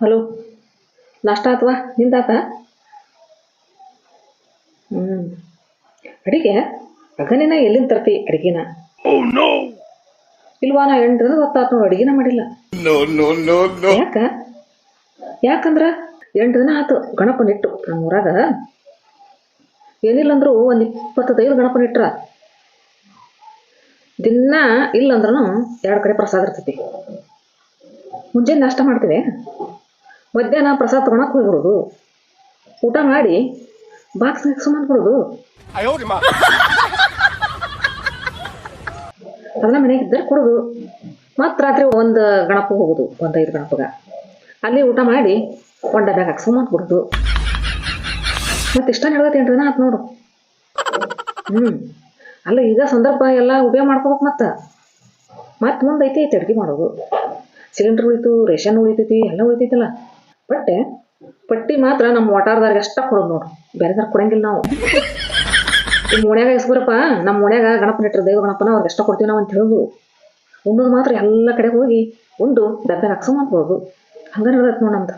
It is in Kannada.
ಹಲೋ, ನಾಷ್ಟ ಆತ್ವಾ ನಿಂದಾತ? ಹ್ಞೂ. ಅಡಿಗೆ ಅಗನಿನ ಎಲ್ಲಿಂದ ತರ್ತಿ ಅಡಿಗೆನ? ಇಲ್ವಾ, ನಾ 8 ದಿನದ ಹೊತ್ತಾತು ನೋಡಿ ಅಡಿಗೆನ ಮಾಡಿಲ್ಲ. ಯಾಕ? ಯಾಕಂದ್ರ 8 ದಿನ ಆತು ಗಣಪನಿಟ್ಟು ನಮ್ಮ ಊರಾಗ. ಏನಿಲ್ಲ ಅಂದ್ರು ಒಂದು 25 ಗಣಪನಿಟ್ರ. ದಿನ ಇಲ್ಲಂದ್ರೂ 2 ಕಡೆ ಪ್ರಸಾದ ಇರ್ತೈತಿ. ಮುಂಜಾನೆ ನಾಷ್ಟ ಮಾಡ್ತೀವಿ, ಮಧ್ಯಾಹ್ನ ಪ್ರಸಾದ ತೊಗೊಳಕ್ಕೆ ಹೋಗ್ಬಿಡೋದು, ಊಟ ಮಾಡಿ ಬಾಕ್ಸ್ ಸುಮ್ಮಂದ್ಬಿಡೋದು. ಅದನ್ನ ಮನೆಗೆ ಇದ್ದರೆ ಕೊಡೋದು. ಮತ್ತು ರಾತ್ರಿ ಒಂದು ಗಣಪ ಹೋಗೋದು, 5 ಗಣಪಗ ಅಲ್ಲಿ ಊಟ ಮಾಡಿ ಒಂದು ಡಬ್ಯಾಗ ಹಾಕ್ಸ್ಕೊಂಬಂದ್ಬಿಡೋದು. ಮತ್ತು ಇಷ್ಟ ನಡೆದೈತೆ 8 ದಿನ ಆತು ನೋಡು. ಅಲ್ಲ ಈಗ ಸಂದರ್ಭ ಎಲ್ಲ ಉಪಯೋಗ ಮಾಡ್ಕೋಬೇಕು. ಮತ್ತು ಮುಂದೆ ಐತಿ ಅಡುಗೆ ಮಾಡೋದು. ಸಿಲಿಂಡ್ರ್ ಉಳಿತು, ರೇಷನ್ ಉಳಿತೈತಿ, ಎಲ್ಲ ಉಳಿತೈತಲ್ಲ. ಪಟ್ಟಿ ಮಾತ್ರ ನಮ್ಮ ಒಟಾರದಾರಿಗೆ ಅಷ್ಟ ಕೊಡೋದು ನೋಡು, ಬೇರೆದಾರ ಕೊಡಂಗಿಲ್ಲ ನಾವು. ನಿಮ್ಮ ಓಣ್ಯಾಗ ಇಸ್ಕೊರಪ್ಪ, ನಮ್ಮ ಓಣ್ಯಾಗ ಗಣಪನಿಟ್ರ ದೇವ ಗಣಪನ ಅವ್ರಿಗೆ ಎಷ್ಟ ಕೊಡ್ತೀವಿ ನಾವು ಅಂತ ಹೇಳೋದು. ಉಣ್ಣೋದು ಮಾತ್ರ ಎಲ್ಲ ಕಡೆ ಹೋಗಿ ಉಂಡು ಡಬ್ಬೆ ಹಾಕ್ಸ್ಕೊಂಬಂದ್ಬೋದು. ಹಂಗ ನಡೆದೈತೆ ನೋಡಿ ನಮ್ದು.